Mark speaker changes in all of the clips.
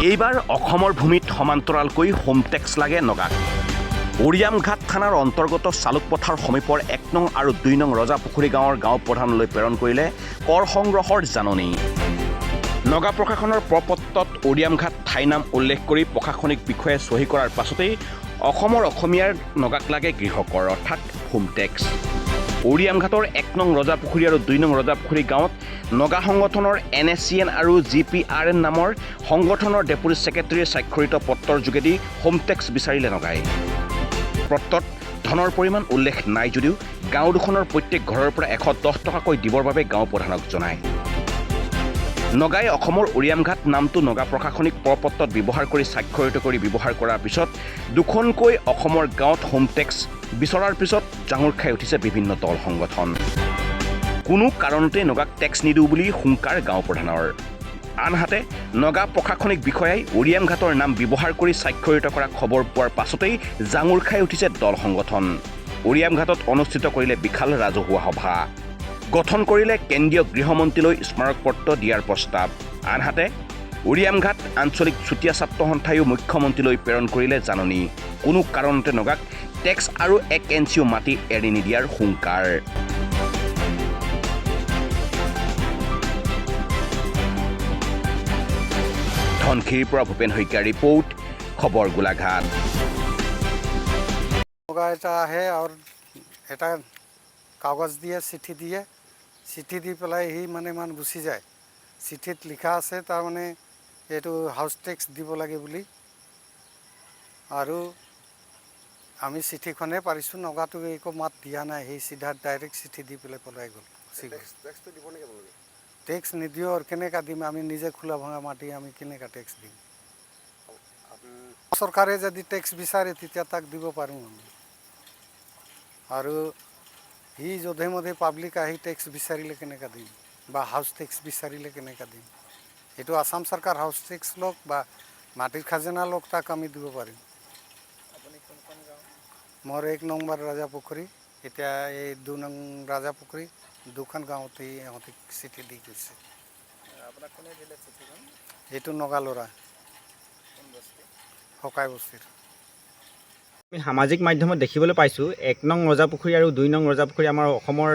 Speaker 1: এইবাৰ অসমৰ ভূমিত সমান্তৰালকৈ হোম টেক্স লাগে নগাক। উৰিয়ামঘাট থানাৰ অন্তৰ্গত চালুকপথাৰ সমীপৰ ১ নং আৰু ২ নং ৰজাপুখুৰী গাঁৱৰ গাঁও প্ৰধানলৈ প্ৰেৰণ কৰিলে কৰ সংগ্ৰহৰ জাননী। নগা প্ৰশাসনৰ প্ৰপত্ৰত উৰিয়ামঘাট ঠাই নাম উল্লেখ কৰি প্ৰশাসনিক বিষয়ে চহী কৰাৰ পাছতেই অসমৰ অসমীয়াৰ নগাক লাগে গৃহকৰ অৰ্থাৎ হোম টেক্স। উৰিয়ামঘাটৰ ১ নং ৰজাপুখুৰী আৰু ২ নং ৰজাপুখুৰী গাঁৱত নগা সংগঠনৰ NSCN আৰু GPRN নামৰ সংগঠনৰ ডেপুটি ছেক্ৰেটাৰীয়ে স্বাক্ষৰিত পত্ৰৰ যোগেদি হোম টেক্স বিচাৰিলে নগাই। পত্ৰত ধনৰ পৰিমাণ উল্লেখ নাই যদিও গাঁও দুখনৰ প্ৰত্যেক ঘৰৰ পৰা ১১০ টকাকৈ দিবৰ বাবে গাঁও প্ৰধানক জনায়। নগাই অসমৰ উৰিয়ামঘাট নামটো নগা প্ৰশাসনিক প্ৰপত্ৰত ব্যৱহাৰ কৰি স্বাক্ষৰিত কৰি ব্যৱহাৰ কৰাৰ পিছত দুখনকৈ অসমৰ গাঁৱত হোম টেক্স বিচৰাৰ পিছত জাঙুৰ খাই উঠিছে বিভিন্ন দল সংগঠন। কোনো কাৰণতে নগাক টেক্স নিদিওঁ বুলি হুংকাৰ গাঁও প্ৰধানৰ। আনহাতে নগা প্ৰশাসনিক বিষয়াই উৰিয়ামঘাটৰ নাম ব্যৱহাৰ কৰি স্বাক্ষৰিত কৰা খবৰ পোৱাৰ পাছতেই জাঙুৰ খাই উঠিছে দল সংগঠন। উৰিয়ামঘাটত অনুষ্ঠিত কৰিলে বিশাল ৰাজহুৱা সভা। গঠন কৰিলে কেন্দ্ৰীয় গৃহমন্ত্ৰীলৈ স্মাৰকপত্ৰ দিয়াৰ প্ৰস্তাৱ। আনহাতে উৰিয়ামঘাট আঞ্চলিক চুতীয়া ছাত্ৰ সন্থায়ো মুখ্যমন্ত্ৰীলৈ প্ৰেৰণ কৰিলে জাননী। কোনো কাৰণতে নগাক টেক্স আৰু ১ ইঞ্চিও মাটি এৰি নিদিয়াৰ হুংকাৰ। ধনশিৰিৰ পৰা ভূপেন শইকীয়াৰ ৰিপৰ্ট, খবৰ গোলাঘাট।
Speaker 2: এটা আহে আৰু এটা কাগজ দিয়ে, চিঠি দিয়ে, চিঠি দি পেলাই সি মানে গুচি যায়। চিঠিত লিখা আছে তাৰমানে এইটো হাউচ টেক্স দিব লাগে বুলি, আৰু আমি চিঠিখনে পাৰিছোঁ। নগাটো একো মাত দিয়া নাই, সেই চিধা ডাইৰেক্ট চিঠি দি পেলাই পলাই গ'ল। টেক্স নিদিওঁ আৰু কেনেকৈ দিম? আমি নিজে খোলা ভঙা মাটি আমি কেনেকৈ টেক্স দিম? চৰকাৰে যদি টেক্স বিচাৰে তেতিয়া তাক দিব পাৰোঁ আমি। আৰু সি যধে মধে পাব্লিক আহি টেক্স বিচাৰিলে কেনেকৈ দিম, বা হাউচ টেক্স বিচাৰিলে কেনেকৈ দিম? এইটো আসাম চৰকাৰ হাউচ টেক্স লওক বা মাটিৰ খাজনা লওক, তাক আমি দিব পাৰিম। মোৰ ১ নম্বৰ ৰাজাপুখুৰী, এতিয়া এই ২ নং ৰাজাপুখুৰী, দুখন গাঁৱতেই ইহঁতে চিঠি দি গৈছে। এইটো নগালৰা হকাই বস্তিৰ।
Speaker 3: আমি সামাজিক মাধ্যমত দেখিবলৈ পাইছোঁ ১ নং ৰজাপুখুৰী আৰু ২ নং ৰজাপুখুৰী আমাৰ অসমৰ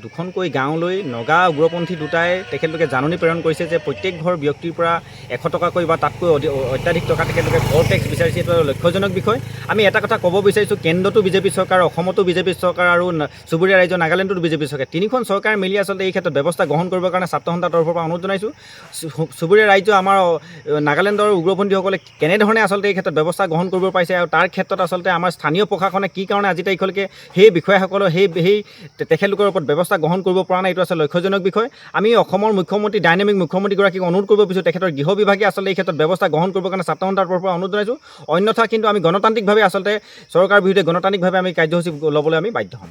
Speaker 3: দুখনকৈ গাঁৱলৈ নগা উগ্ৰপন্থী দুটাই তেখেতলোকে জাননী প্ৰেৰণ কৰিছে যে প্ৰত্যেক ঘৰ ব্যক্তিৰ পৰা ১০০ টকাকৈ বা তাতকৈ অত্যাধিক টকা তেখেতলোকে কৰ টেক্স বিচাৰিছে। এইটো লক্ষ্যজনক বিষয়। আমি এটা কথা ক'ব বিচাৰিছোঁ, কেন্দ্ৰতো বিজেপি চৰকাৰ, অসমতো বিজেপি চৰকাৰ আৰু চুবুৰীয়া ৰাজ্য নাগালেণ্ডতো বিজেপি চৰকাৰ, তিনিখন চৰকাৰ মিলি আচলতে এই ক্ষেত্ৰত ব্যৱস্থা গ্ৰহণ কৰিবৰ কাৰণে ছাত্ৰ সন্থাৰ তৰফৰ পৰা অনুৰোধ জনাইছোঁ। চুবুৰীয়া ৰাজ্য আমাৰ নাগালেণ্ডৰ উগ্ৰপন্থীসকলে কেনেধৰণে আচলতে এই ক্ষেত্ৰত ব্যৱস্থা গ্ৰহণ কৰিব পাৰিছে, আৰু তাৰ ক্ষেত্ৰত আচলতে আমাৰ স্থানীয় প্ৰশাসনে কি কাৰণে আজি তাৰিখলৈকে সেই বিষয়াসকলৰ সেই তেখেতলোকৰ ওপৰত ব্যৱস্থা গ্ৰহণ কৰিব পৰা নাই, এইটো আচলতে লক্ষ্যজনক বিষয়। আমি অসমৰ মুখ্যমন্ত্ৰী, ডাইনামিক মুখ্যমন্ত্ৰীগৰাকীক অনুৰোধ কৰিব বিচাৰোঁ, তেখেতৰ গৃহ বিভাগে আচলতে এই ক্ষেত্ৰত ব্যৱস্থা গ্ৰহণ কৰিবৰ কাৰণে ছাত্ৰ সন্থাৰ তৰফৰ পৰা অনুৰোধ জনাইছোঁ। অন্যথা কিন্তু আমি গণতান্ত্ৰিকভাৱে আচলতে চৰকাৰৰ বিৰুদ্ধে গণতান্ত্ৰিকভাৱে আমি কাৰ্যসূচী ল'বলৈ আমি বাধ্য হ'ম।